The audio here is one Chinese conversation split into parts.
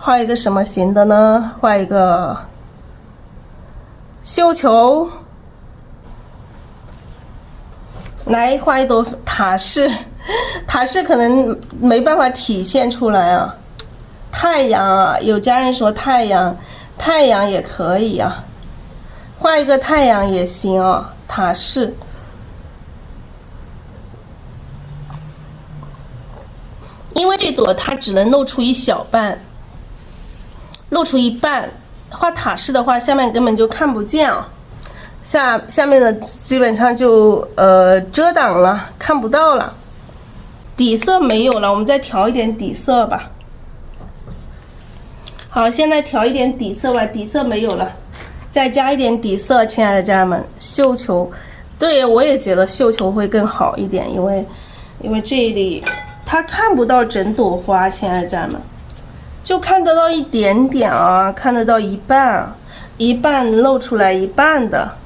画一个什么型的呢？画一个绣球。来画一朵塔式，塔式可能没办法体现出来啊。太阳啊，有家人说太阳，太阳也可以啊，画一个太阳也行啊，塔式。因为这朵它只能露出一小半，露出一半。画塔式的话，下面根本就看不见啊，下面的基本上就遮挡了，看不到了。底色没有了，我们再调一点底色吧。好，现在调一点底色吧，底色没有了，再加一点底色，亲爱的家人们，绣球，对我也觉得绣球会更好一点，因为这里它看不到整朵花，亲爱的家人们，就看得到一点点啊，看得到一半，一半露出来一半的。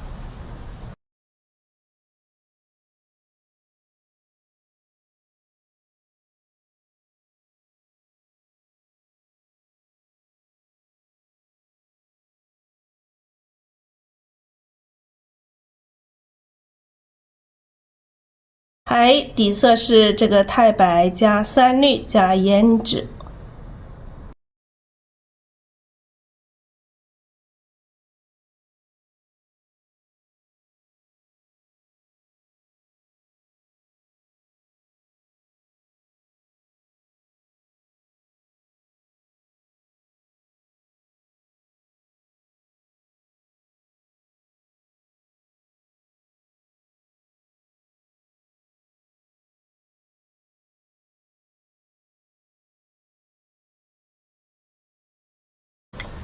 还底色是这个太白加三绿加胭脂。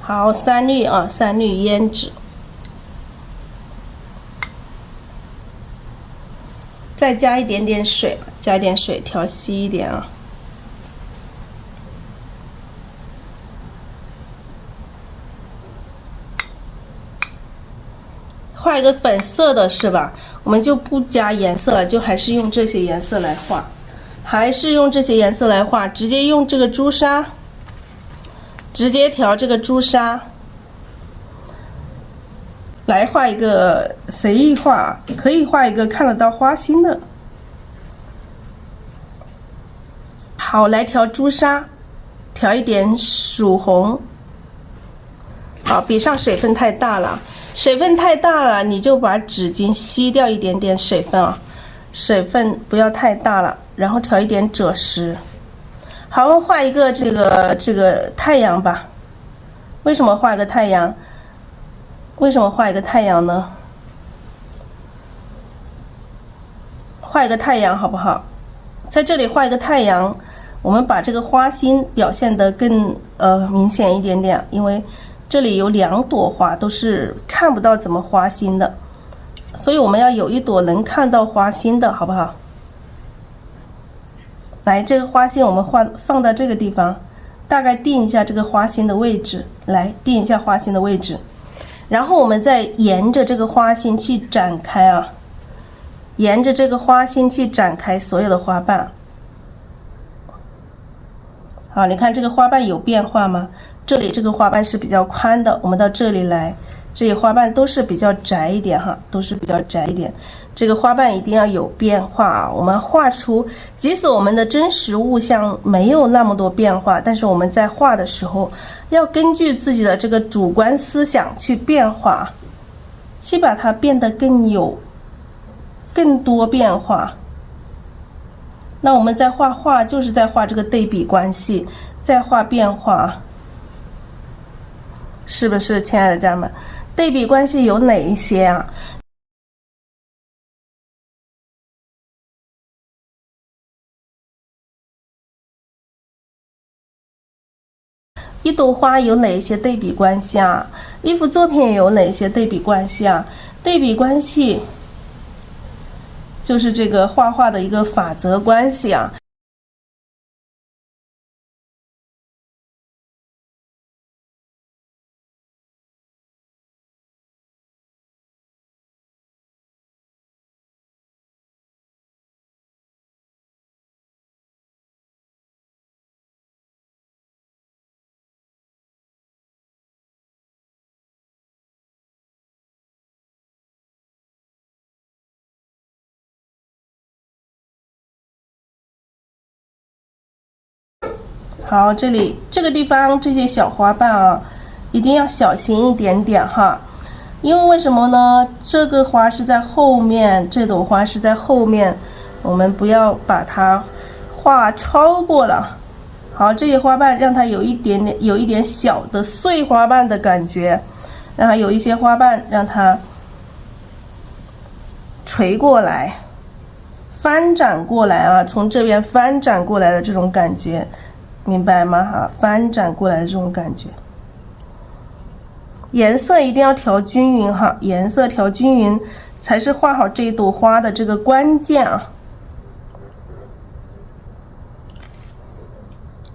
好，三绿啊，三绿胭脂，再加一点点水，加一点水调稀一点啊。画一个粉色的是吧？我们就不加颜色了，就还是用这些颜色来画，还是用这些颜色来画，直接用这个朱砂，直接调这个朱砂。来画一个随意画，可以画一个看得到花心的。好，来调朱砂，调一点曙红。好，笔上水分太大了，水分太大了，你就把纸巾吸掉一点点水分啊，水分不要太大了，然后调一点赭石。好，画一个这个太阳吧。为什么画一个太阳？为什么画一个太阳呢？画一个太阳好不好？在这里画一个太阳，我们把这个花心表现得更明显一点点，因为这里有两朵花都是看不到怎么花心的，所以我们要有一朵能看到花心的，好不好？来，这个花心我们放到这个地方，大概定一下这个花心的位置，来定一下花心的位置，然后我们再沿着这个花心去展开啊，沿着这个花心去展开所有的花瓣。好，你看这个花瓣有变化吗？这里这个花瓣是比较宽的，我们到这里来，这里花瓣都是比较窄一点哈，都是比较窄一点。这个花瓣一定要有变化啊！我们画出，即使我们的真实物象没有那么多变化，但是我们在画的时候，要根据自己的这个主观思想去变化，去把它变得更多变化。那我们在画画就是在画这个对比关系，在画变化，是不是，亲爱的家人们？对比关系有哪一些啊？一朵花有哪一些对比关系啊？一幅作品有哪些对比关系啊？对比关系就是这个画画的一个法则关系啊。好，这个地方这些小花瓣啊，一定要小心一点点哈，因为为什么呢？这个花是在后面，这朵花是在后面，我们不要把它画超过了。好，这些花瓣让它有一点小的碎花瓣的感觉，然后有一些花瓣让它垂过来，翻展过来啊，从这边翻展过来的这种感觉。明白吗？哈，翻展过来的这种感觉，颜色一定要调均匀哈，颜色调均匀才是画好这一朵花的这个关键啊。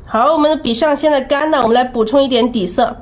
好，我们的笔上现在干了，我们来补充一点底色。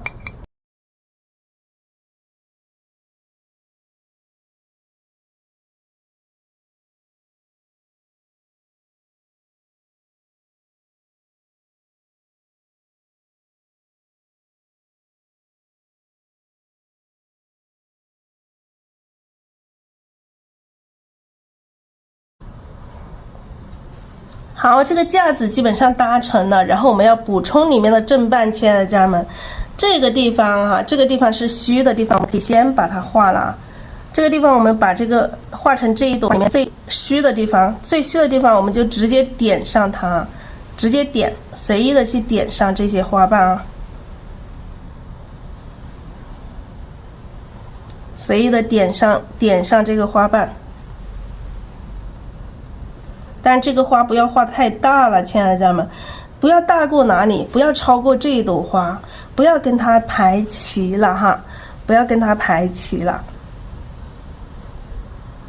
好，这个架子基本上搭成了，然后我们要补充里面的正半，亲爱的家人们，这个地方啊，这个地方是虚的地方，我们可以先把它画了。这个地方我们把这个画成这一朵里面最虚的地方，最虚的地方我们就直接点上它，直接点，随意的去点上这些花瓣啊，随意的点上这个花瓣。但这个花不要画太大了，亲爱的家人们，不要大过哪里，不要超过这一朵花，不要跟它排齐了哈，不要跟它排齐了，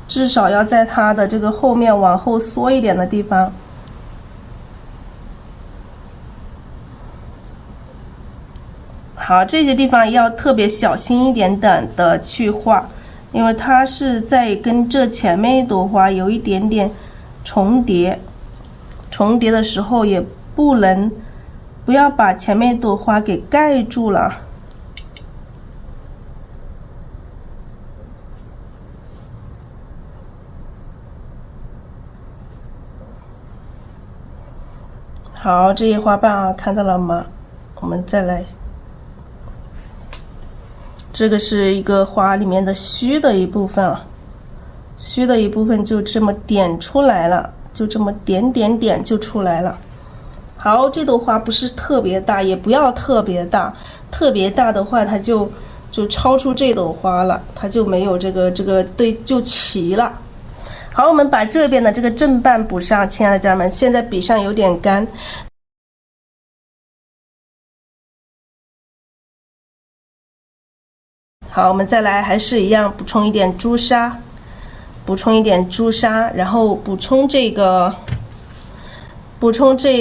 至少要在它的这个后面往后缩一点的地方。好，这些地方要特别小心一点点的去画，因为它是在跟这前面一朵花有一点点重叠的时候也不要把前面一朵花给盖住了。好，这些花瓣啊，看到了吗？我们再来，这个是一个花里面的虚的一部分啊。虚的一部分就这么点出来了，就这么点就出来了。好，这朵花不是特别大，也不要特别大，特别大的话它就超出这朵花了，它就没有这个对，就齐了。好，我们把这边的这个正半补上，亲爱的家人们，现在笔上有点干。好，我们再来，还是一样补充一点朱砂。然后补充这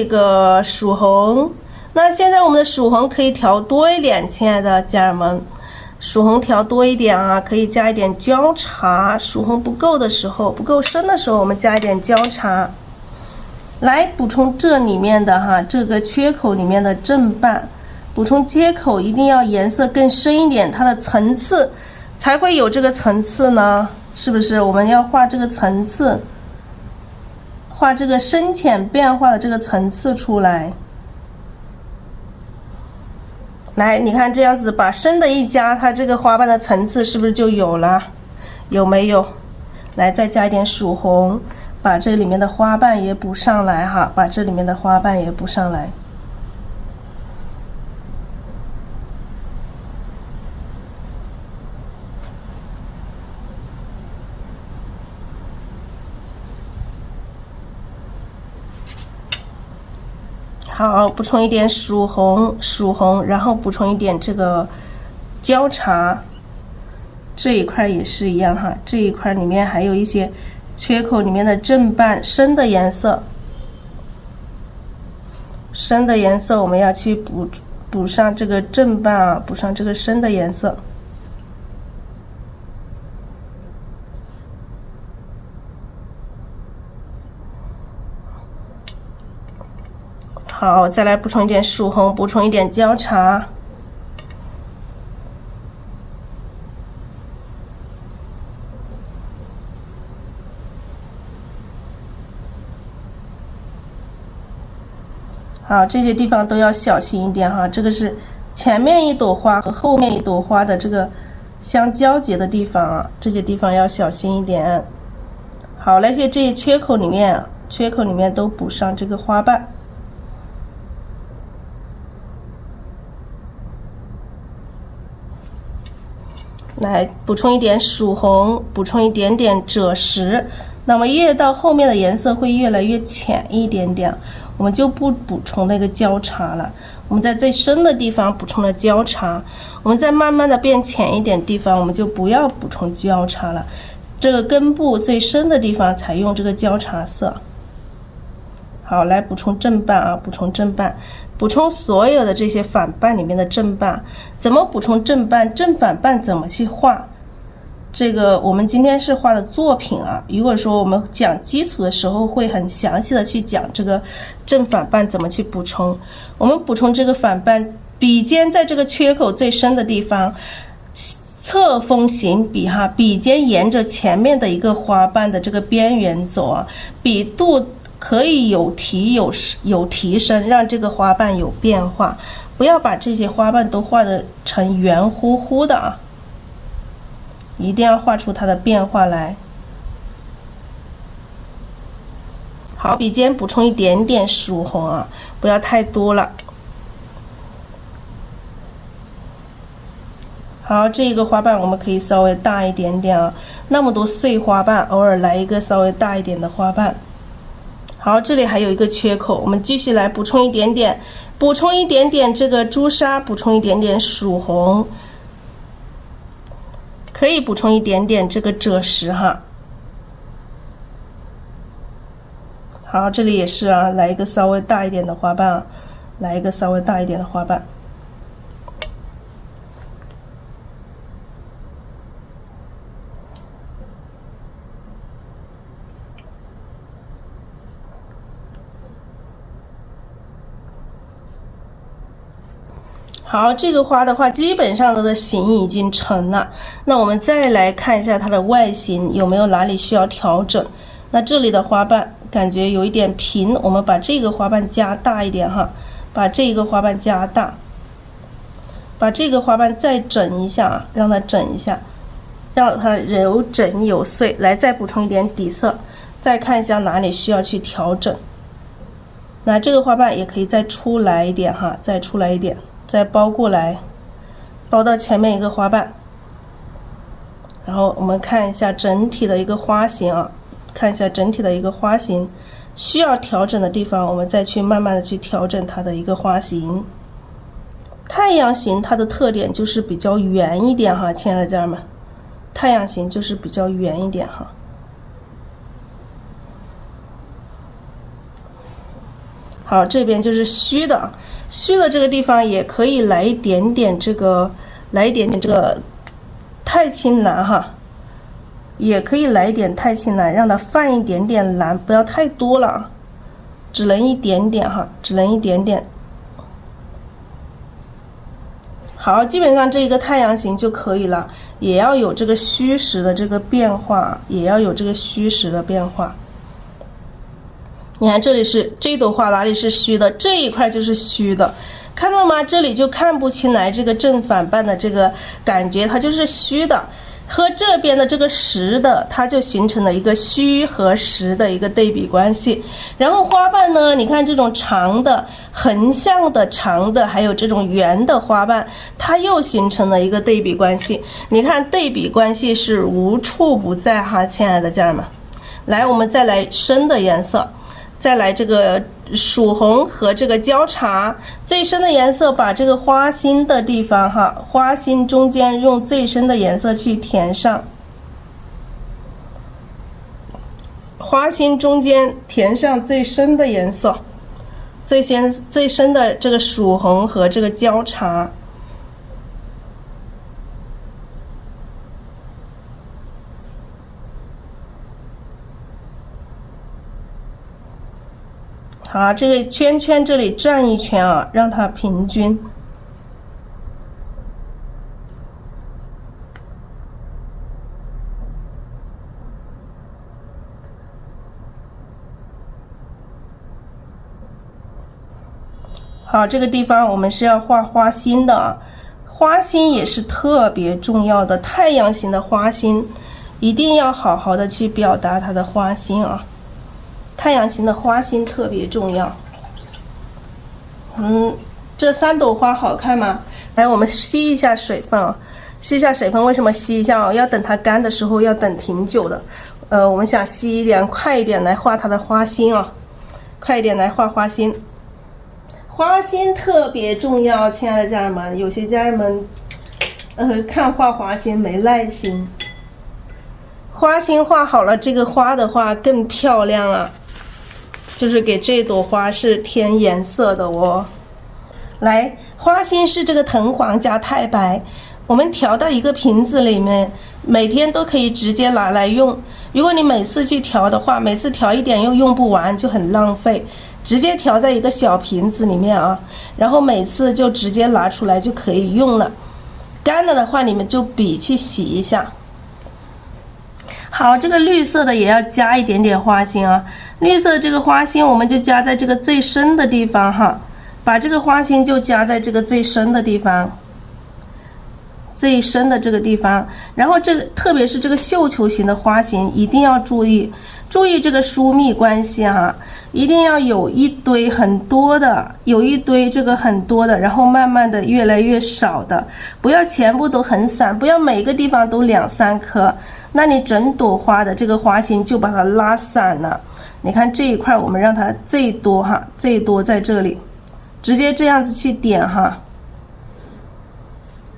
个曙红。那现在我们的曙红可以调多一点，亲爱的家人们，曙红调多一点啊，可以加一点焦茶。曙红不够的时候，不够深的时候，我们加一点焦茶，来补充这里面的哈，这个缺口里面的正半。补充缺口一定要颜色更深一点，它的层次才会有这个层次呢。是不是我们要画这个层次，画这个深浅变化的这个层次出来？来，你看这样子，把深的一加，它这个花瓣的层次是不是就有了？有没有？来，再加一点曙红，把这里面的花瓣也补上来哈，把这里面的花瓣也补上来。好，补充一点曙红，然后补充一点这个焦茶，这一块也是一样哈，这一块里面还有一些缺口里面的正半深的颜色，我们要去补上这个正半啊，补上这个深的颜色。好，再来补充一点曙红，补充一点焦茶。好，这些地方都要小心一点哈。这个是前面一朵花和后面一朵花的这个相交接的地方啊，这些地方要小心一点。好，这些缺口里面都补上这个花瓣。来补充一点曙红，补充一点点赭石。那么越到后面的颜色会越来越浅一点点，我们就不补充那个交叉了。我们在最深的地方补充了交叉，我们再慢慢的变浅一点地方，我们就不要补充交叉了。这个根部最深的地方才用这个交叉色。好，来补充正瓣啊，补充正瓣，补充所有的这些反瓣里面的正瓣。怎么补充正瓣？正反瓣怎么去画？这个我们今天是画的作品啊。如果说我们讲基础的时候，会很详细的去讲这个正反瓣怎么去补充。我们补充这个反瓣，笔尖在这个缺口最深的地方，侧锋行笔哈，笔尖沿着前面的一个花瓣的这个边缘走啊，笔肚可以有提升，让这个花瓣有变化，不要把这些花瓣都画的成圆乎乎的啊，一定要画出它的变化来。好，笔尖补充一点点曙红啊，不要太多了。好，这个花瓣我们可以稍微大一点点啊，那么多碎花瓣，偶尔来一个稍微大一点的花瓣。好，这里还有一个缺口，我们继续来补充一点点，这个朱砂，补充一点点曙红，可以补充一点点这个赭石哈。好，这里也是啊，来一个稍微大一点的花瓣啊，来一个稍微大一点的花瓣。好，这个花的话，基本上它的形已经成了。那我们再来看一下它的外形有没有哪里需要调整。那这里的花瓣感觉有一点平，我们把这个花瓣加大一点哈，把这个花瓣加大，把这个花瓣再整一下啊，让它整一下，让它有整有碎。来，再补充一点底色，再看一下哪里需要去调整。那这个花瓣也可以再出来一点哈，再出来一点。再包过来，包到前面一个花瓣，然后我们看一下整体的一个花型啊，看一下整体的一个花型，需要调整的地方，我们再去慢慢的去调整它的一个花型。太阳形它的特点就是比较圆一点哈，亲爱的家人们，太阳形就是比较圆一点哈。好，这边就是虚的，虚的这个地方也可以来一点点这个太青蓝哈，也可以来一点太青蓝，让它泛一点点蓝，不要太多了，只能一点点哈，只能一点点。好，基本上这一个太阳形就可以了，也要有这个虚实的这个变化，也要有这个虚实的变化。你看这里是这朵花哪里是虚的，这一块就是虚的，看到吗？这里就看不清来这个正反瓣的这个感觉，它就是虚的，和这边的这个实的，它就形成了一个虚和实的一个对比关系。然后花瓣呢，你看这种长的、横向的长的，还有这种圆的花瓣，它又形成了一个对比关系。你看对比关系是无处不在哈，亲爱的家人们。来，我们再来深的颜色。再来这个曙红和这个交叉，最深的颜色把这个花心的地方哈，花心中间用最深的颜色去填上，花心中间填上最深的颜色，最深的这个曙红和这个交叉。好，这个圈圈这里转一圈啊，让它平均。好，这个地方我们是要画花心的啊，花心也是特别重要的，太阳型的花心一定要好好的去表达它的花心啊，太阳型的花心特别重要。这3朵花好看吗？来，我们吸一下水分啊，吸一下水分。为什么吸一下啊？要等它干的时候要等挺久的。我们想吸一点，快一点来画它的花心啊，快一点来画花心。花心特别重要，亲爱的家人们，有些家人们，看画花心没耐心。花心画好了，这个花的话更漂亮啊，就是给这朵花是添颜色的哦。来，花心是这个藤黄加太白，我们调到一个瓶子里面，每天都可以直接拿来用。如果你每次去调的话，每次调一点又用不完，就很浪费。直接调在一个小瓶子里面啊，然后每次就直接拿出来就可以用了。干了的话，你们就笔去洗一下。好，这个绿色的也要加一点点花心啊。绿色的这个花心，我们就加在这个最深的地方哈，把这个花心就加在这个最深的地方。最深的这个地方，然后这个特别是这个绣球型的花型一定要注意这个疏密关系哈，一定要有一堆很多的，有一堆这个很多的，然后慢慢的越来越少的，不要全部都很散，不要每个地方都2、3颗，那你整朵花的这个花心就把它拉散了。你看这一块我们让它最多哈，最多在这里，直接这样子去点哈。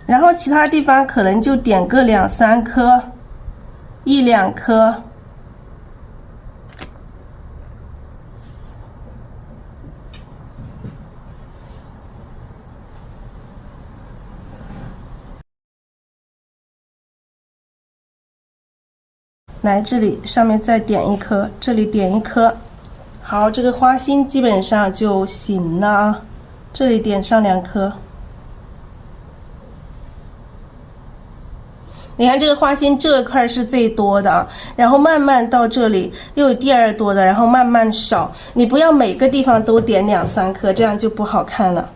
然后其他地方可能就点个2、3颗，1、2颗。来这里上面再点1颗，这里点1颗。好，这个花心基本上就行了，这里点上2颗。你看这个花心这块是最多的，然后慢慢到这里又有第2多的，然后慢慢少，你不要每个地方都点2、3颗，这样就不好看了。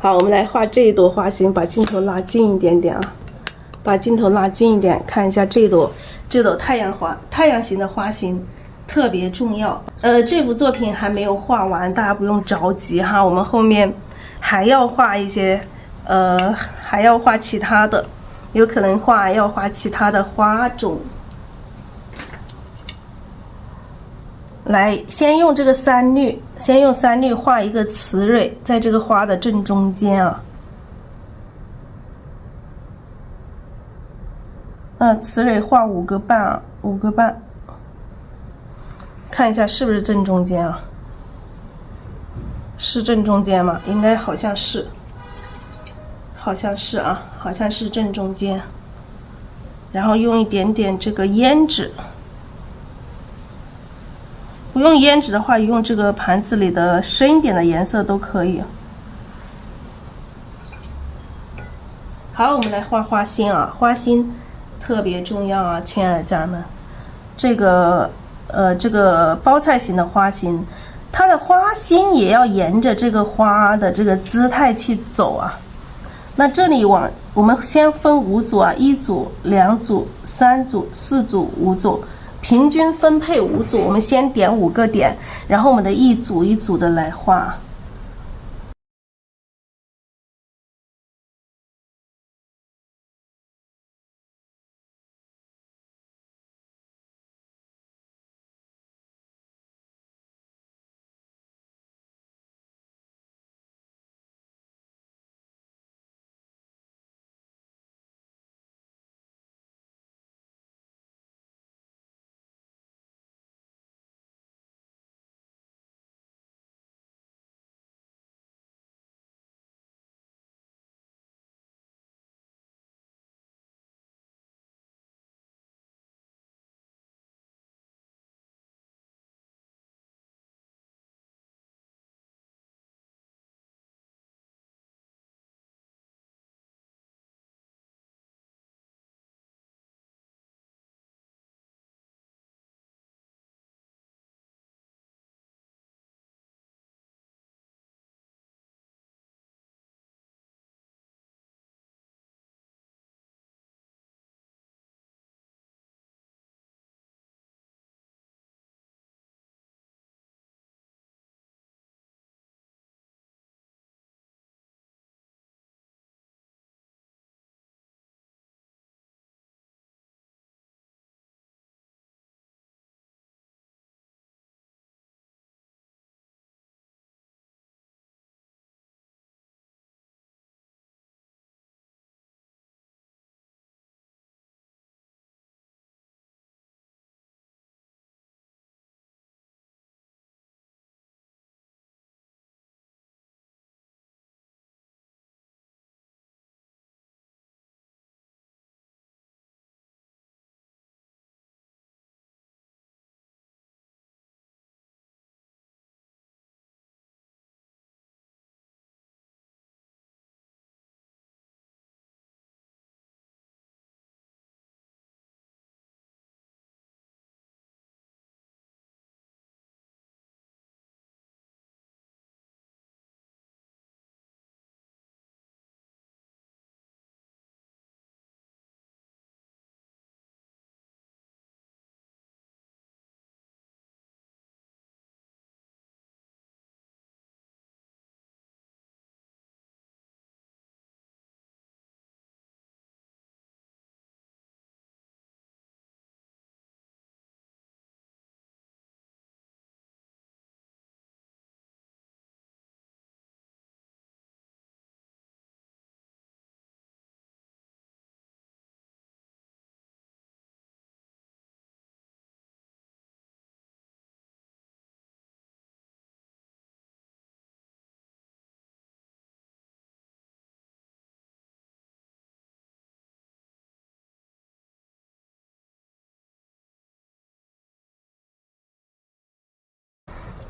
好，我们来画这一朵花心，把镜头拉近一点点啊，把镜头拉近一点，看一下这朵太阳型的花心特别重要。这幅作品还没有画完，大家不用着急哈，我们后面还要画一些，还要画其他的，有可能要画其他的花种。来，先用这个3绿，先用3绿画一个雌蕊，在这个花的正中间啊。雌蕊画5个瓣啊，5个瓣。看一下是不是正中间啊？是正中间吗？应该好像是，好像是啊，好像是正中间。然后用一点点这个胭脂。不用胭脂的话，用这个盘子里的深一点的颜色都可以。好，我们来画花心啊，花心特别重要啊，亲爱的家人们。这个包菜型的花心，它的花心也要沿着这个花的这个姿态去走啊。那这里我们先分5组啊，1组、2组、3组、4组、5组。平均分配5组，我们先点5个点，然后我们的一组一组的来画。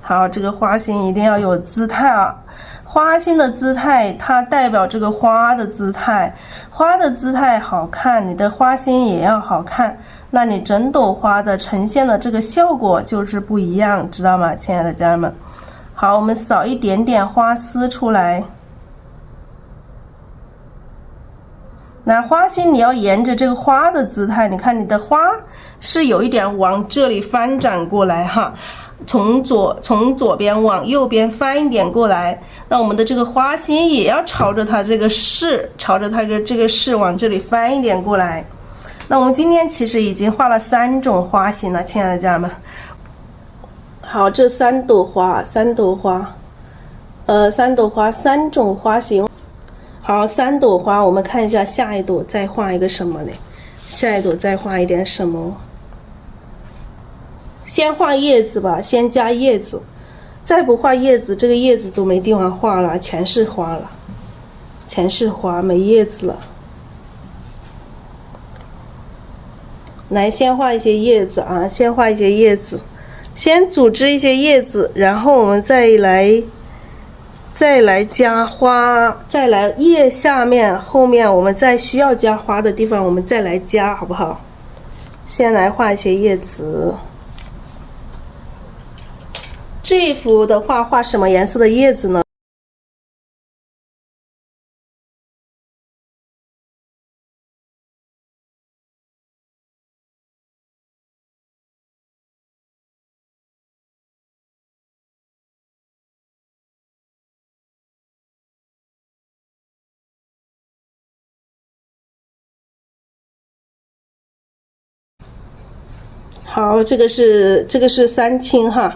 好，这个花心一定要有姿态啊！花心的姿态，它代表这个花的姿态，花的姿态好看，你的花心也要好看，那你整朵花的呈现的这个效果就是不一样，知道吗，亲爱的家人们？好，我们扫一点点花丝出来。那花心你要沿着这个花的姿态，你看你的花是有一点往这里翻展过来哈。从左边往右边翻一点过来，那我们的这个花心也要朝着它这个势，朝着它的这个势往这里翻一点过来。那我们今天其实已经画了3种花型了，亲爱的家人们。好，这3朵花，3种花型。好，3朵花，我们看一下下一朵再画一个什么呢？下一朵再画一点什么？先画叶子吧，先加叶子，再不画叶子，这个叶子就没地方画了，全是花了，全是花，没叶子了。来，先画一些叶子啊，先画一些叶子，先组织一些叶子，然后我们再来加花，再来叶下面后面我们再需要加花的地方，我们再来加，好不好？先来画一些叶子。这一幅的话，画什么颜色的叶子呢？好，这个是三青哈。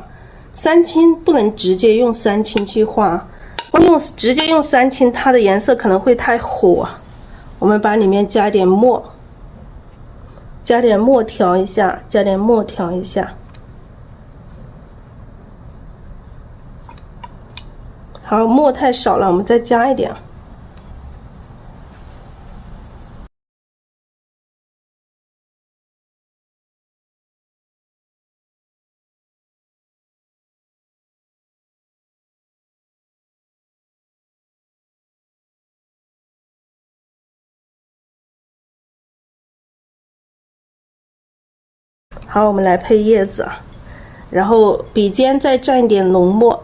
三青不能直接用三青去画，直接用三青，它的颜色可能会太火。我们把里面加点墨，调一下，好，墨太少了，我们再加一点。好，我们来配叶子啊，然后笔尖再蘸一点浓墨，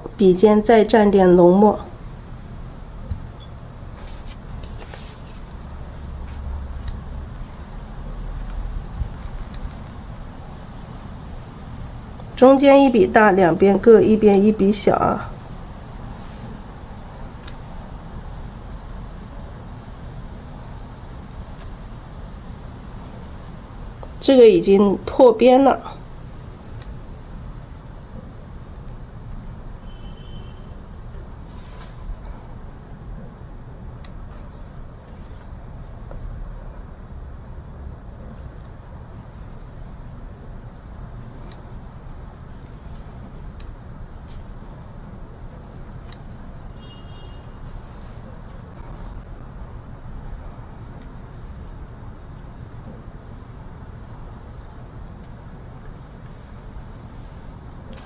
中间一笔大，两边各一边一笔小啊。这个已经破边了。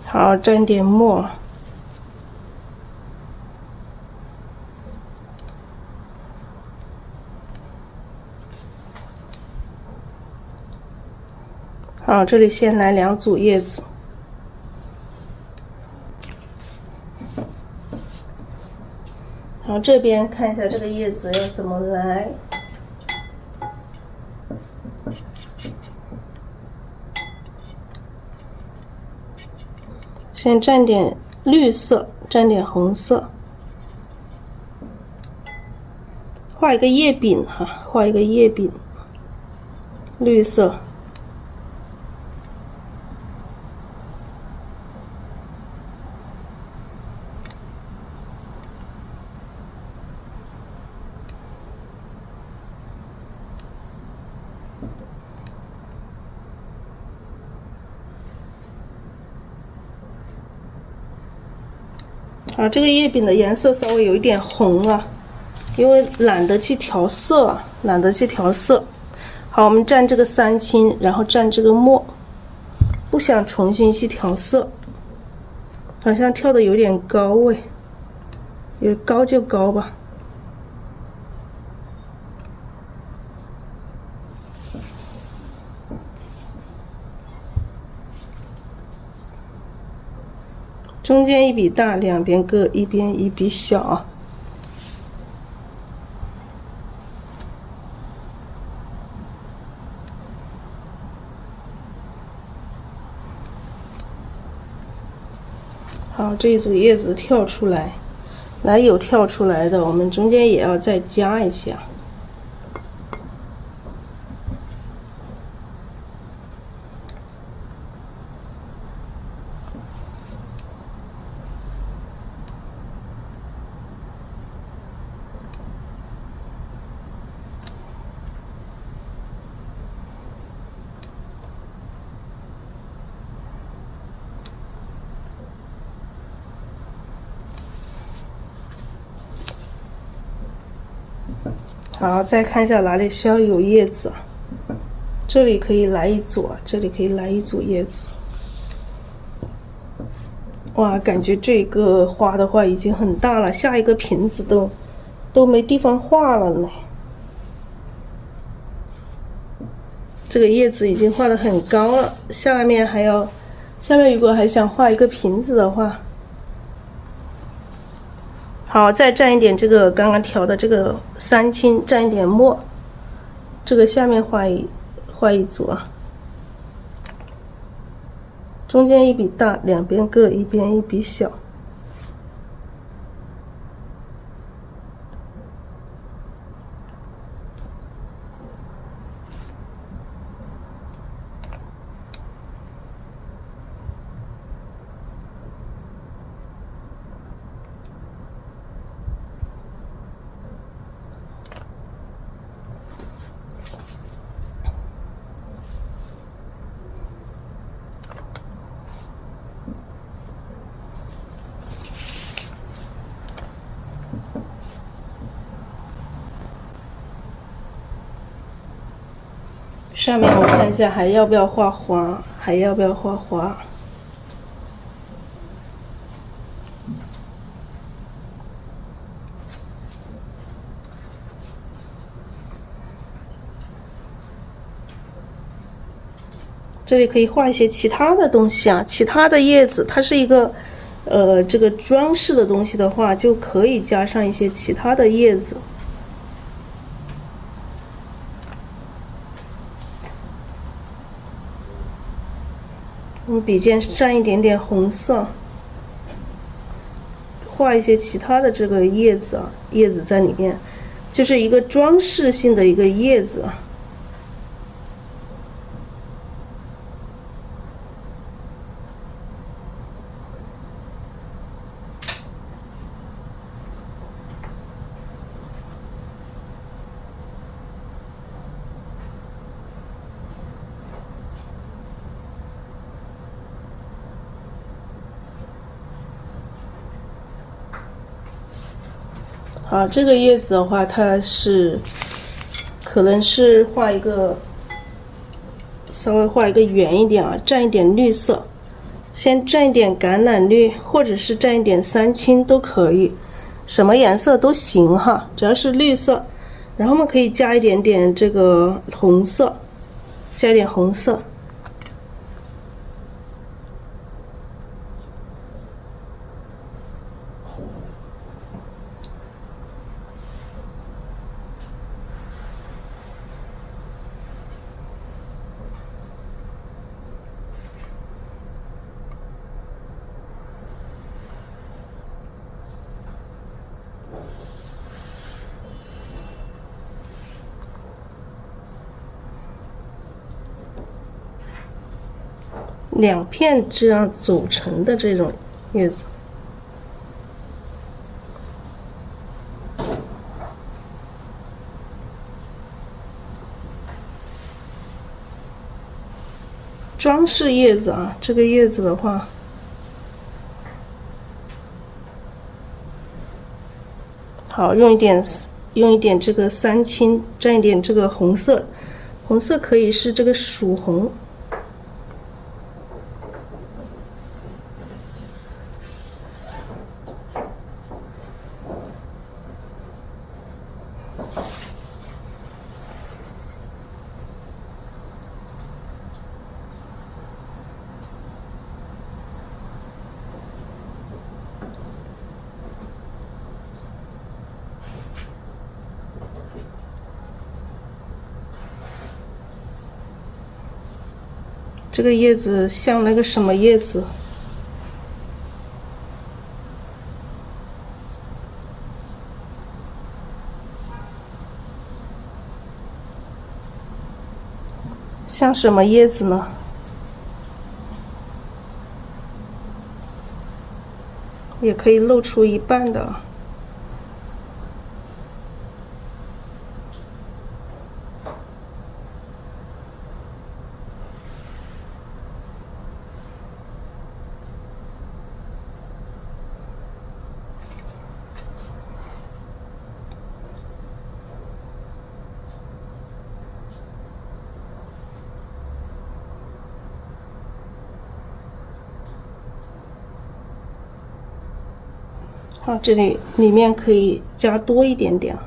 好，蘸点墨。好，这里先来2组叶子。好，这边看一下这个叶子要怎么来。先蘸点绿色，蘸点红色，画一个叶柄哈，画一个叶柄，绿色。啊，这个叶柄的颜色稍微有一点红啊，因为懒得去调色，好，我们蘸这个三青，然后蘸这个墨，不想重新去调色。好像跳的有点高哎，有高就高吧。中间一笔大，两边各一边一笔小啊。好，这一组叶子跳出来，来有跳出来的，我们中间也要再加一下。好，再看一下哪里需要有叶子，这里可以来一组，这里可以来一组叶子。哇，感觉这个花的话已经很大了，下一个瓶子都没地方画了呢。这个叶子已经画得很高了，下面如果还想画一个瓶子的话。好，再蘸一点这个刚刚调的这个三青，蘸一点墨，这个下面画一组啊，中间一笔大，两边各一边一笔小。上面我看一下还要不要画花，这里可以画一些其他的东西啊，其他的叶子，它是一个这个装饰的东西的话，就可以加上一些其他的叶子。用笔尖蘸一点点红色，画一些其他的这个叶子啊，叶子在里面，就是一个装饰性的一个叶子啊。好，这个叶子的话，它是可能是稍微画一个圆一点啊，蘸一点绿色，先蘸一点橄榄绿，或者是蘸一点三青都可以，什么颜色都行哈，只要是绿色。然后我们可以加一点点这个红色，加一点红色。两片这样组成的这种叶子，装饰叶子啊，这个叶子的话，好，用一点这个三青，蘸一点这个红色，红色可以是这个曙红。这个叶子像那个什么叶子？像什么叶子呢？也可以露出一半的。好，这里面可以加多一点点。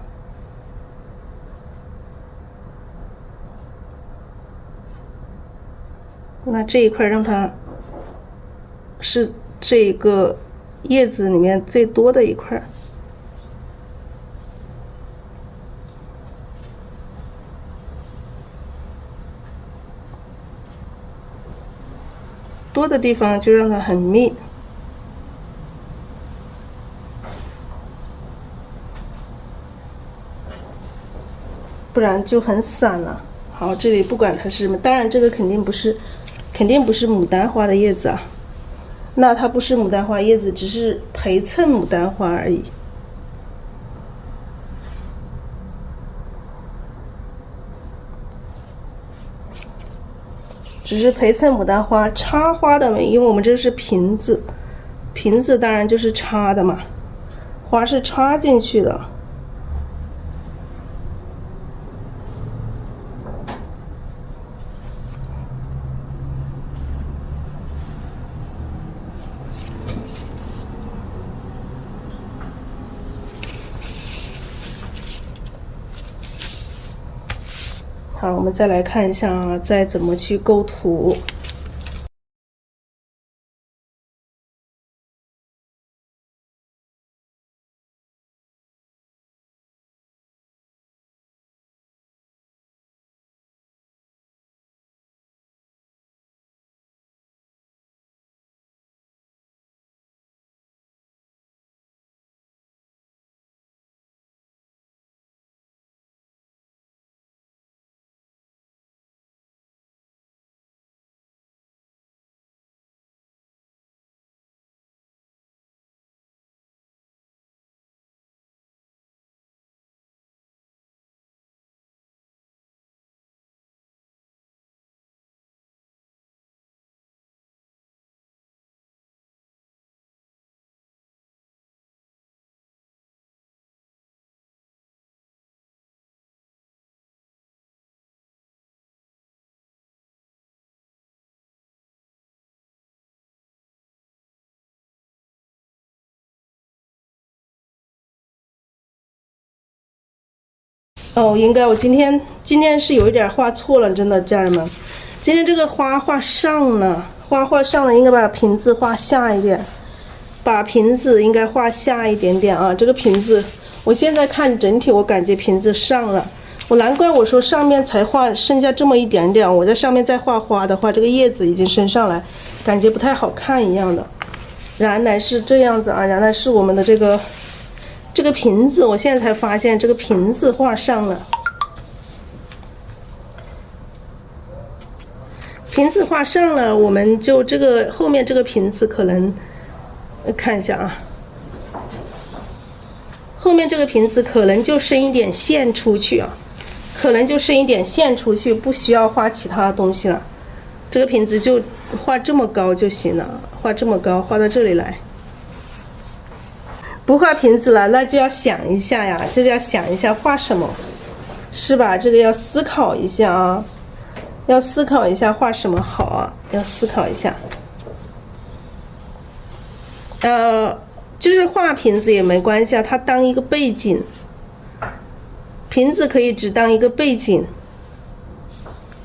那这一块让它是这个叶子里面最多的一块。多的地方就让它很密。不然就很散了。好，这里不管它是什么，当然这个肯定不是牡丹花的叶子啊。那它不是牡丹花叶子，只是陪衬牡丹花而已。只是陪衬牡丹花，插花的没，因为我们这是瓶子，瓶子当然就是插的嘛，花是插进去的。好，我们再来看一下啊，再怎么去构图。哦，应该我今天是有一点画错了，真的家人们，今天这个花画上了，花画上了，应该把瓶子画下一点，把瓶子应该画下一点点啊。这个瓶子，我现在看整体，我感觉瓶子上了，我难怪我说上面才画剩下这么一点点，我在上面再画花的话，这个叶子已经升上来，感觉不太好看一样的。原来是这样子啊，原来是我们的这个瓶子，我现在才发现这个瓶子画上了。瓶子画上了，我们就这个后面这个瓶子可能看一下啊，后面这个瓶子可能就伸一点线出去啊，可能就伸一点线出去，不需要画其他东西了。这个瓶子就画这么高就行了，画这么高，画到这里来。不画瓶子了，那就要想一下呀，这就要想一下画什么，是吧？这个要思考一下啊，要思考一下画什么好啊，要思考一下。就是画瓶子也没关系啊，它当一个背景，瓶子可以只当一个背景，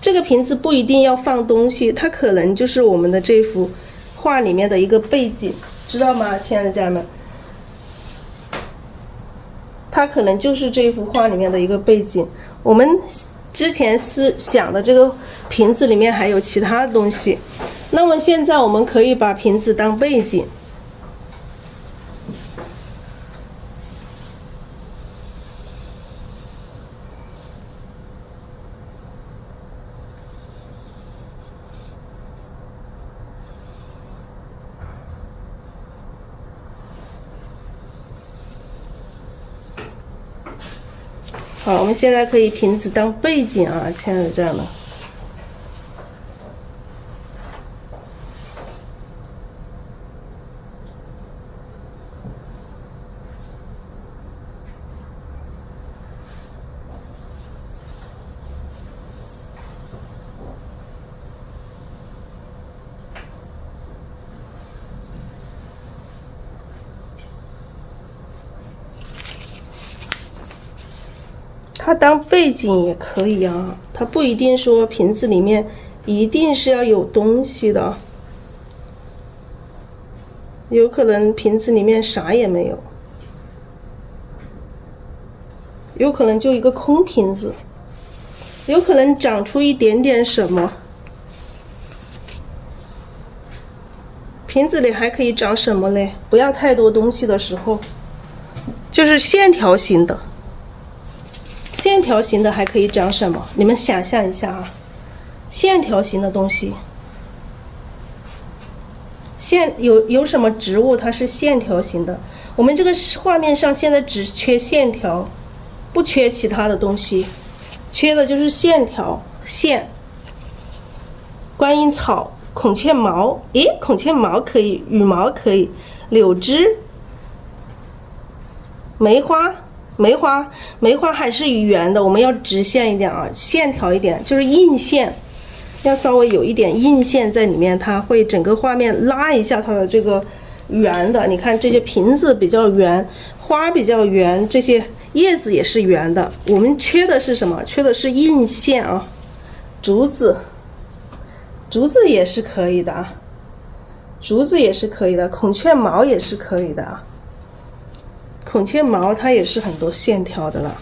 这个瓶子不一定要放东西，它可能就是我们的这幅画里面的一个背景，知道吗，亲爱的家人们？它可能就是这幅画里面的一个背景。我们之前是想的这个瓶子里面还有其他东西，那么现在我们可以把瓶子当背景。好，我们现在可以瓶子当背景啊，亲爱的家人们。它当背景也可以啊，它不一定说瓶子里面一定是要有东西的，有可能瓶子里面啥也没有，有可能就一个空瓶子，有可能长出一点点什么。瓶子里还可以长什么嘞？不要太多东西的时候，就是线条型的。线条型的还可以长什么？你们想象一下啊，线条型的东西，有什么植物它是线条型的？我们这个画面上现在只缺线条，不缺其他的东西，缺的就是线条线。观音草、孔雀毛，诶，孔雀毛可以，羽毛可以，柳枝、梅花。梅花还是圆的，我们要直线一点啊，线条一点，就是硬线，要稍微有一点硬线在里面，它会整个画面拉一下它的这个圆的。你看这些瓶子比较圆，花比较圆，这些叶子也是圆的。我们缺的是什么？缺的是硬线啊，竹子也是可以的啊，竹子也是可以的，孔雀毛也是可以的啊。孔雀毛它也是很多线条的了。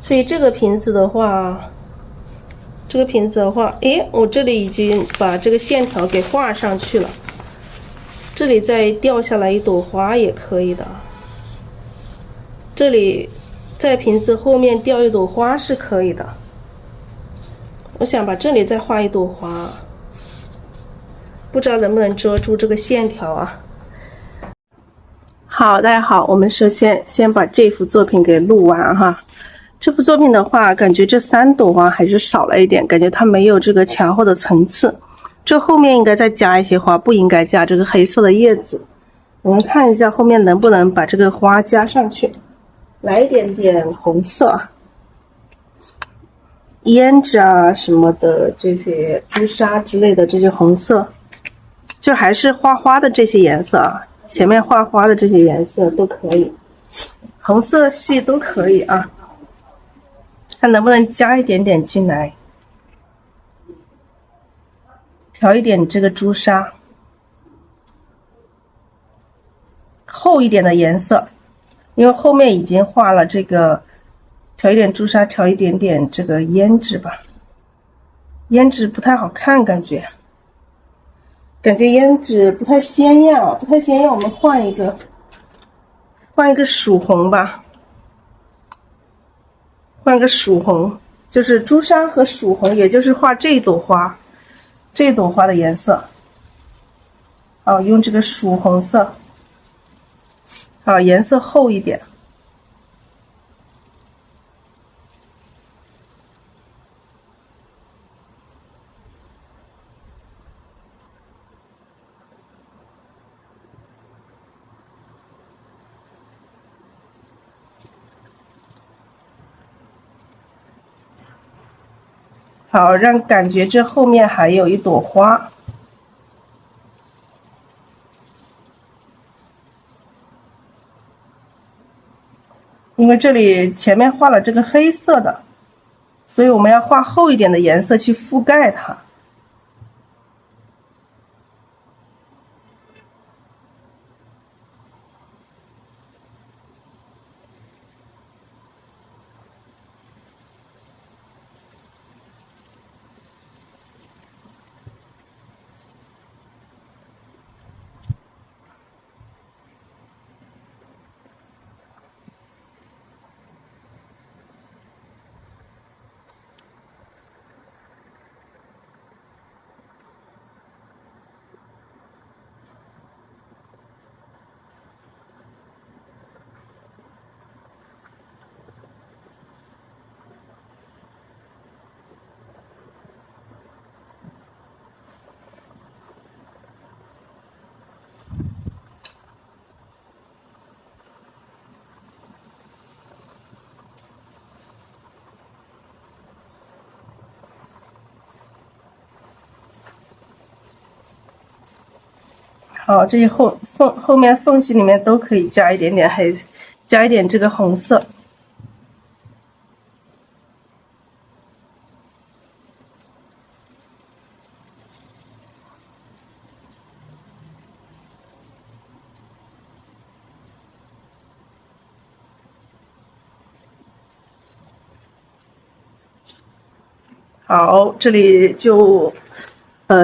所以这个瓶子的话，诶，我这里已经把这个线条给画上去了，这里再掉下来一朵花也可以的，这里在瓶子后面掉一朵花是可以的。我想把这里再画一朵花，不知道能不能遮住这个线条啊。好，大家好，我们首先先把这幅作品给录完哈。这幅作品的话，感觉这3朵花还是少了一点，感觉它没有这个墙后的层次。这后面应该再加一些花，不应该加这个黑色的叶子。我们看一下后面能不能把这个花加上去。来一点点红色，胭脂啊什么的，这些朱砂之类的这些红色，就还是花花的这些颜色啊，前面画花的这些颜色都可以，红色系都可以啊，看能不能加一点点进来，调一点这个朱砂，厚一点的颜色，因为后面已经画了这个，调一点朱砂，调一点点这个胭脂吧，胭脂不太好看，感觉胭脂不太鲜艳，不太鲜艳，我们换一个曙红吧，换个曙红，就是朱砂和曙红，也就是画这一朵花的颜色。好，用这个曙红色，好，颜色厚一点。好，让感觉这后面还有一朵花。因为这里前面画了这个黑色的，所以我们要画厚一点的颜色去覆盖它。好，这些后面缝隙里面都可以加一点点黑，加一点这个红色。好，这里就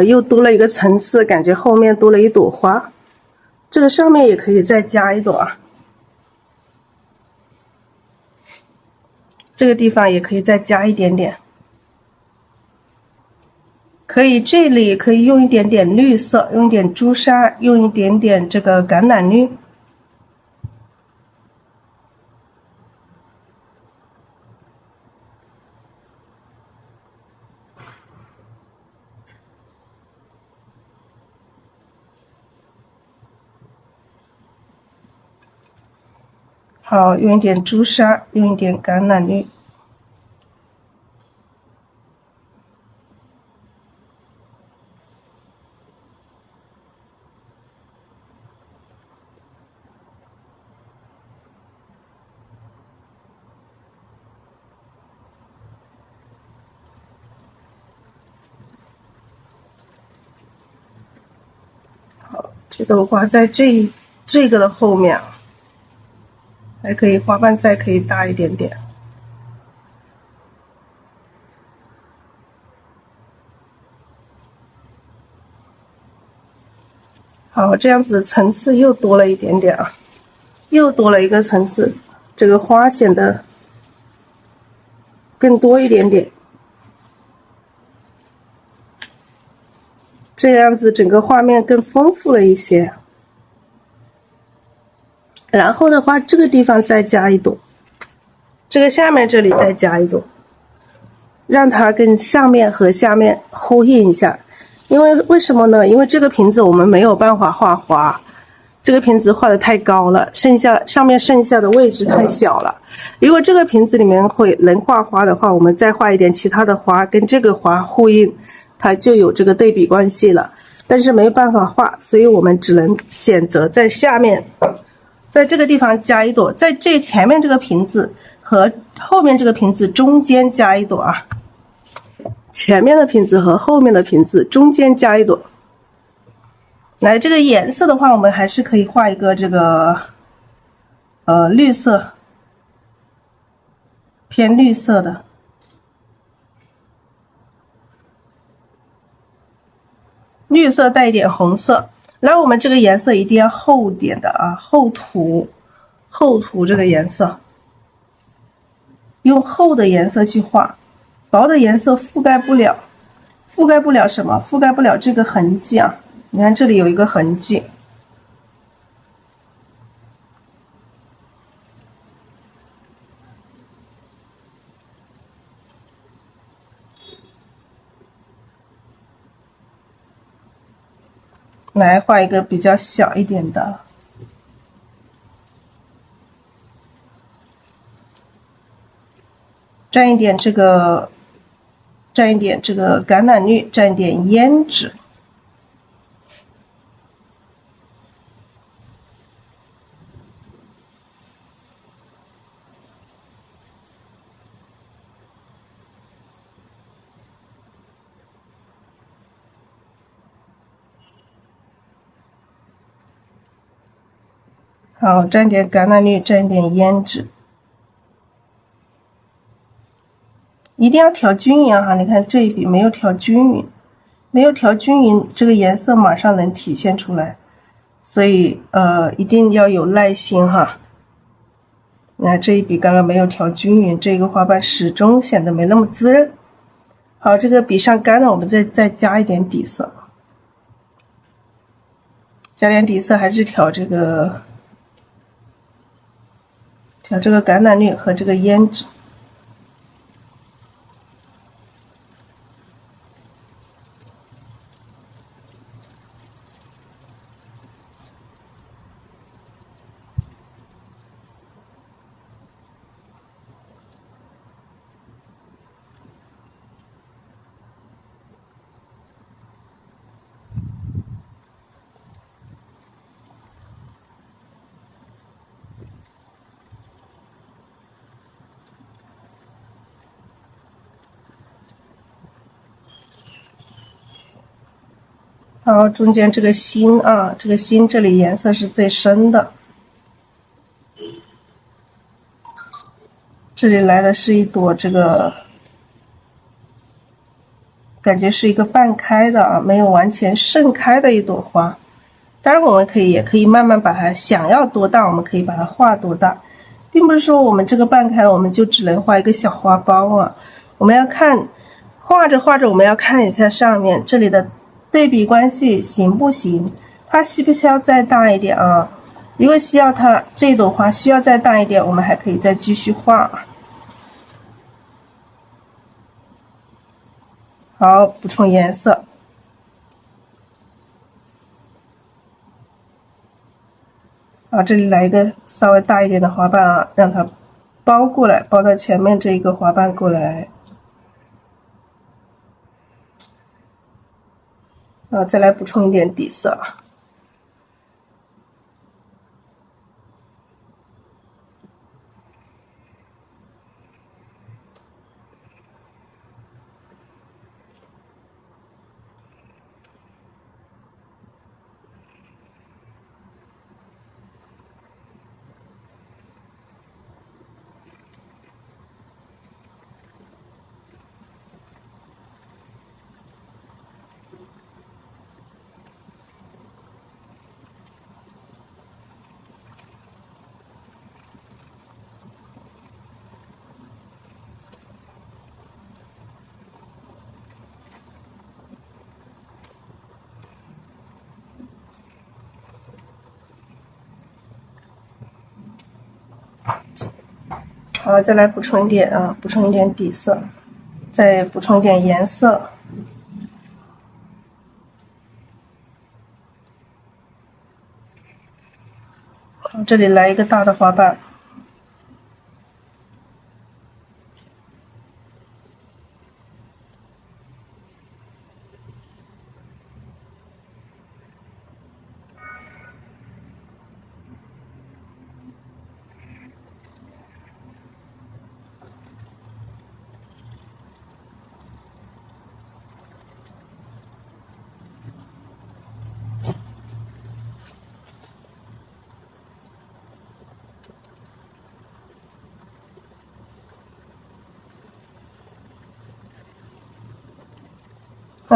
又多了一个层次，感觉后面多了一朵花，这个上面也可以再加一朵啊，这个地方也可以再加一点点，可以这里可以用一点点绿色，用一点朱砂，用一点点这个橄榄绿。好，用一点朱砂，用一点橄榄绿。好，这朵花在这个的后面。还可以花瓣再可以大一点点。好，这样子层次又多了一点点啊，又多了一个层次，这个花显得更多一点点。这样子整个画面更丰富了一些。然后的话，这个地方再加一朵，这个下面这里再加一朵，让它跟上面和下面呼应一下。因为为什么呢？因为这个瓶子我们没有办法画花，这个瓶子画的太高了，上面剩下的位置太小了。如果这个瓶子里面能画花的话，我们再画一点其他的花跟这个花呼应，它就有这个对比关系了。但是没办法画，所以我们只能选择在下面，在这个地方加一朵，在这前面这个瓶子和后面这个瓶子中间加一朵啊。前面的瓶子和后面的瓶子中间加一朵。来，这个颜色的话，我们还是可以画一个这个绿色，偏绿色的。绿色带一点红色，然后我们这个颜色一定要厚点的啊，厚涂这个颜色，用厚的颜色去画，薄的颜色覆盖不了什么？覆盖不了这个痕迹啊！你看这里有一个痕迹，来画一个比较小一点的。蘸一点这个橄榄绿，蘸一点胭脂。好，蘸点橄榄绿，蘸一点胭脂。一定要调均匀哈，你看这一笔没有调均匀，这个颜色马上能体现出来，所以一定要有耐心哈。你看这一笔刚刚没有调均匀，这个花瓣始终显得没那么滋润。好，这个笔上干了，我们再加一点底色，还是调这个橄榄绿和这个胭脂。好，中间这个心啊，这个心这里颜色是最深的，这里来的是一朵这个，感觉是一个半开的啊，没有完全盛开的一朵花。当然我们也可以慢慢把它想要多大，我们可以把它画多大，并不是说我们这个半开我们就只能画一个小花苞啊，我们要看画着画着，我们要看一下上面这里的对比关系行不行？它需不需要再大一点啊？如果需要它这朵花需要再大一点，我们还可以再继续画。好，补充颜色。好，这里来一个稍微大一点的花瓣啊，让它包过来，包到前面这一个花瓣过来。再来补充一点底色。好，再来补充一点啊，补充一点底色，再补充一点颜色。好，这里来一个大的花瓣。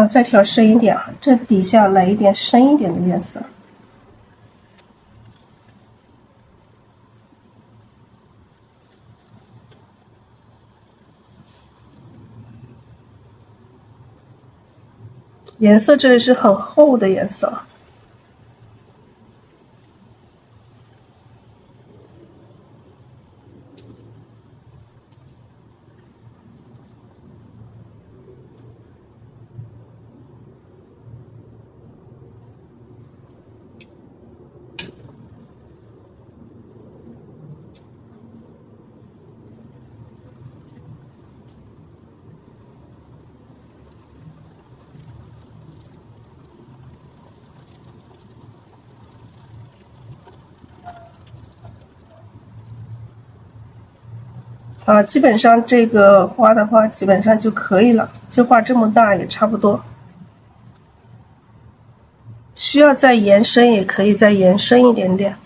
再调深一点啊，这底下来一点深一点的颜色。颜色这里是很厚的颜色。基本上这个花的话，基本上就可以了，就画这么大也差不多。需要再延伸也可以再延伸一点点。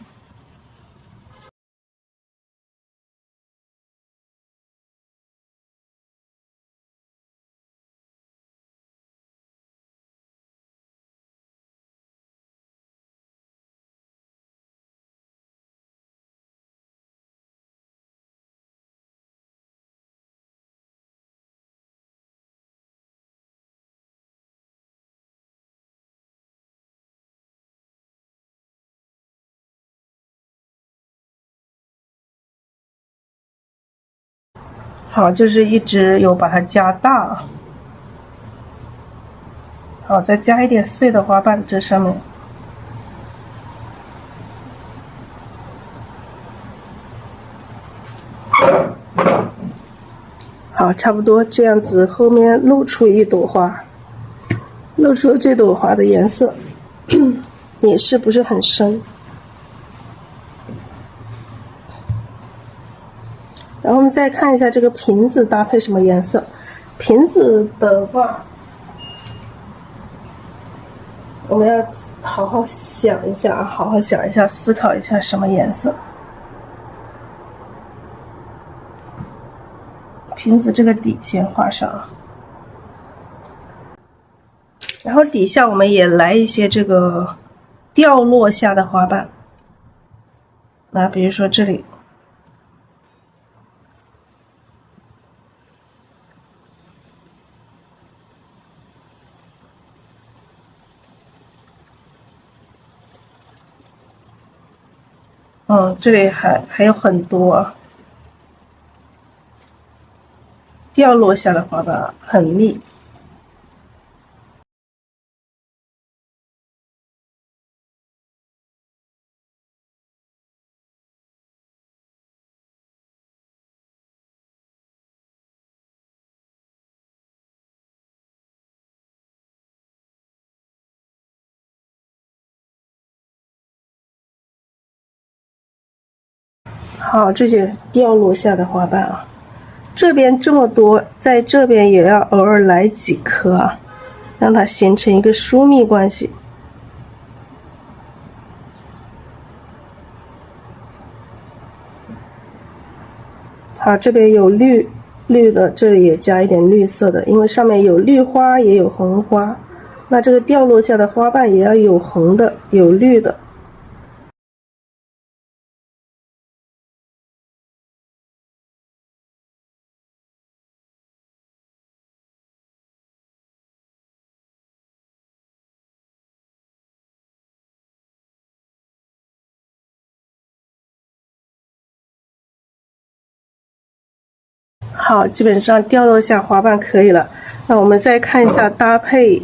好，就是一直有把它加大。好，再加一点碎的花瓣这上面。好，差不多这样子，后面露出一朵花，露出这朵花的颜色也是不是很深。然后我们再看一下这个瓶子搭配什么颜色。瓶子的话，我们要好好想一下，好好想一下，思考一下什么颜色。瓶子这个底先画上，然后底下我们也来一些这个掉落下的花瓣。比如说这里。这里还有很多掉落下的花瓣，很密。好，这些掉落下的花瓣啊，这边这么多，在这边也要偶尔来几颗啊，让它形成一个疏密关系。好，这边有绿的，这里也加一点绿色的，因为上面有绿花也有红花，那这个掉落下的花瓣也要有红的，有绿的。好，基本上掉落下花瓣可以了。那我们再看一下搭配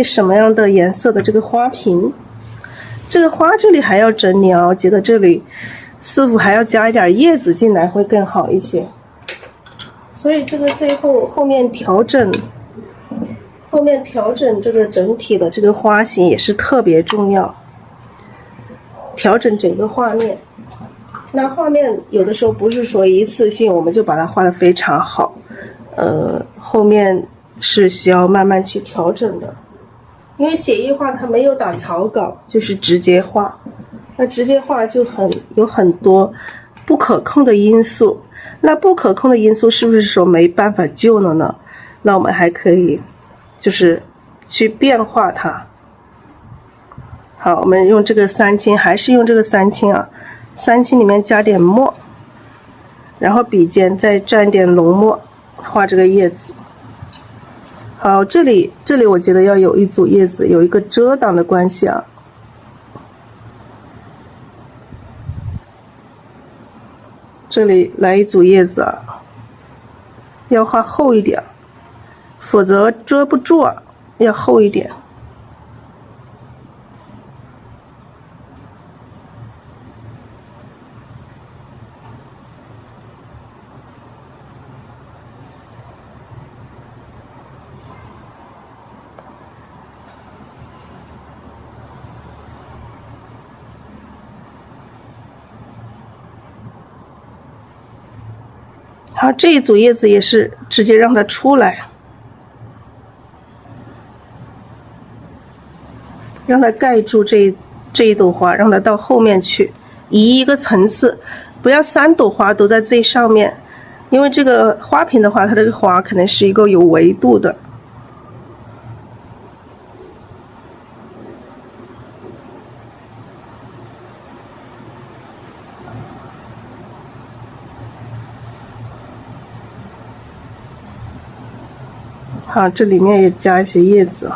什么样的颜色的这个花瓶。这个花这里还要整理啊，我觉得这里师傅还要加一点叶子进来会更好一些。所以这个最后面调整这个整体的这个花型也是特别重要，调整整个画面。那画面有的时候不是说一次性我们就把它画得非常好，后面是需要慢慢去调整的。因为写意画它没有打草稿，就是直接画，那直接画就有很多不可控的因素。那不可控的因素是不是说没办法救了呢？那我们还可以就是去变化它。好，我们用这个三青，还是用这个三青啊，三青里面加点墨，然后笔尖再蘸点浓墨，画这个叶子。好，这里我觉得要有一组叶子，有一个遮挡的关系啊。这里来一组叶子啊，要画厚一点，否则遮不住啊，要厚一点。好，这一组叶子也是直接让它出来，让它盖住这一朵花，让它到后面去，移一个层次，不要3朵花都在最上面，因为这个花瓶的话，它这个花可能是一个有维度的。好，这里面也加一些叶子。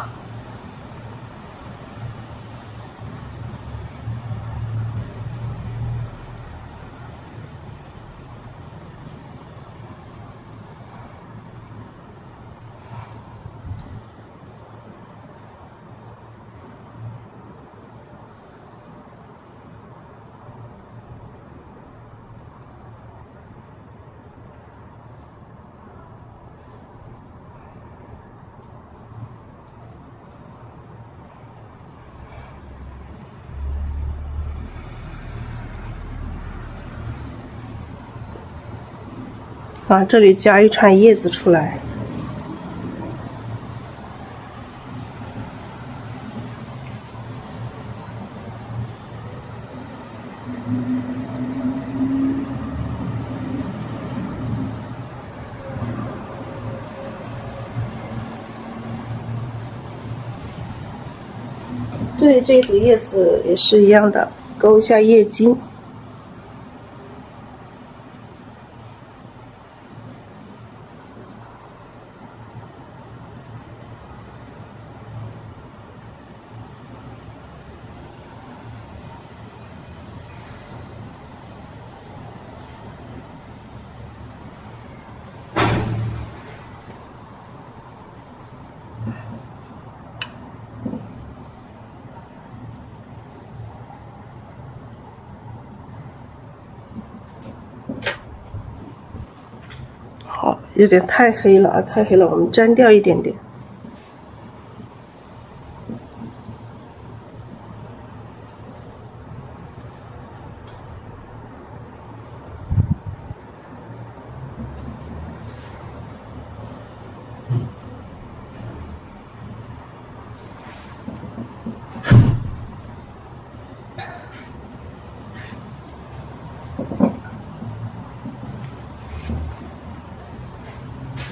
啊，这里加一串叶子出来。对，这一组叶子也是一样的，勾一下叶茎。好，有点太黑了啊，太黑了，我们沾掉一点点。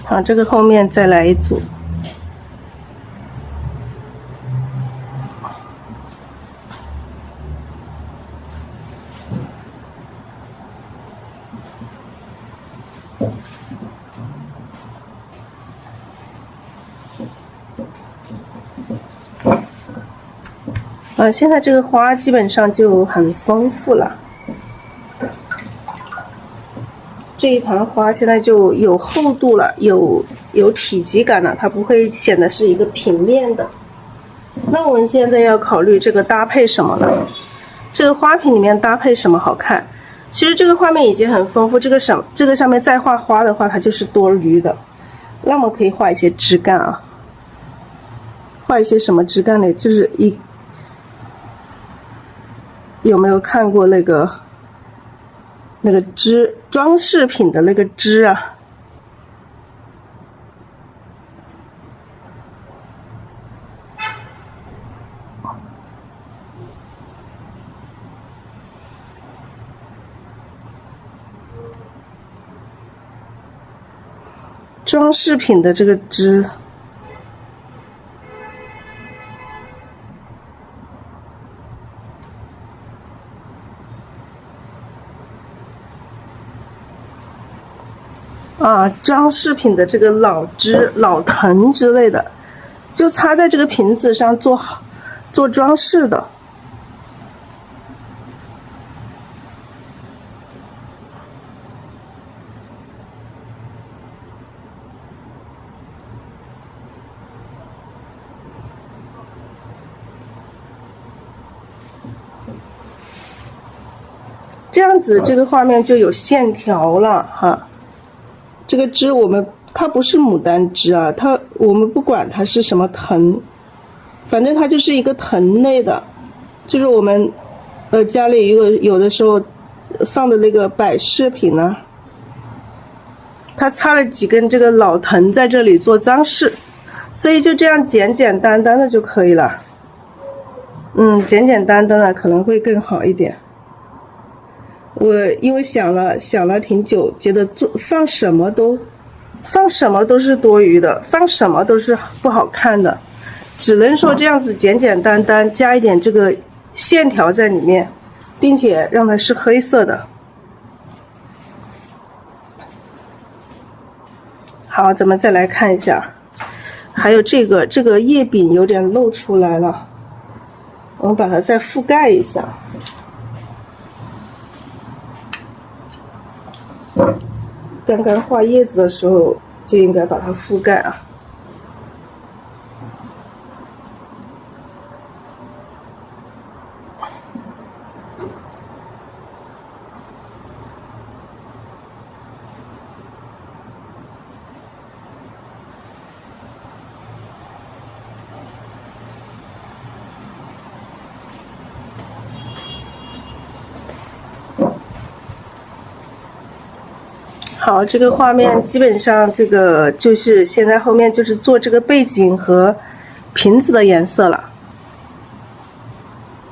好，这个后面再来一组。现在这个花基本上就很丰富了。这一团花现在就有厚度了，有体积感了，它不会显得是一个平面的。那我们现在要考虑这个搭配什么呢？这个花瓶里面搭配什么好看？其实这个画面已经很丰富，这个上面再画花的话，它就是多余的。那我们可以画一些枝干啊，画一些什么枝干呢？就是有没有看过那个枝装饰品的那个枝啊？装饰品的这个枝。啊，装饰品的这个老枝、老藤之类的，就插在这个瓶子上做装饰的。这样子，这个画面就有线条了哈。这个枝它不是牡丹枝啊，我们不管它是什么藤，反正它就是一个藤类的，就是我们家里有的时候放的那个摆饰品呢，它插了几根这个老藤在这里做装饰，所以就这样简简单单的就可以了。简简单单的可能会更好一点。我因为想了挺久，觉得放什么都是多余的，放什么都是不好看的，只能说这样子简简单单加一点这个线条在里面，并且让它是黑色的。好，咱们再来看一下，还有这个叶柄有点露出来了，我们把它再覆盖一下。刚刚画叶子的时候就应该把它覆盖啊。好，这个画面基本上这个就是现在后面就是做这个背景和瓶子的颜色了。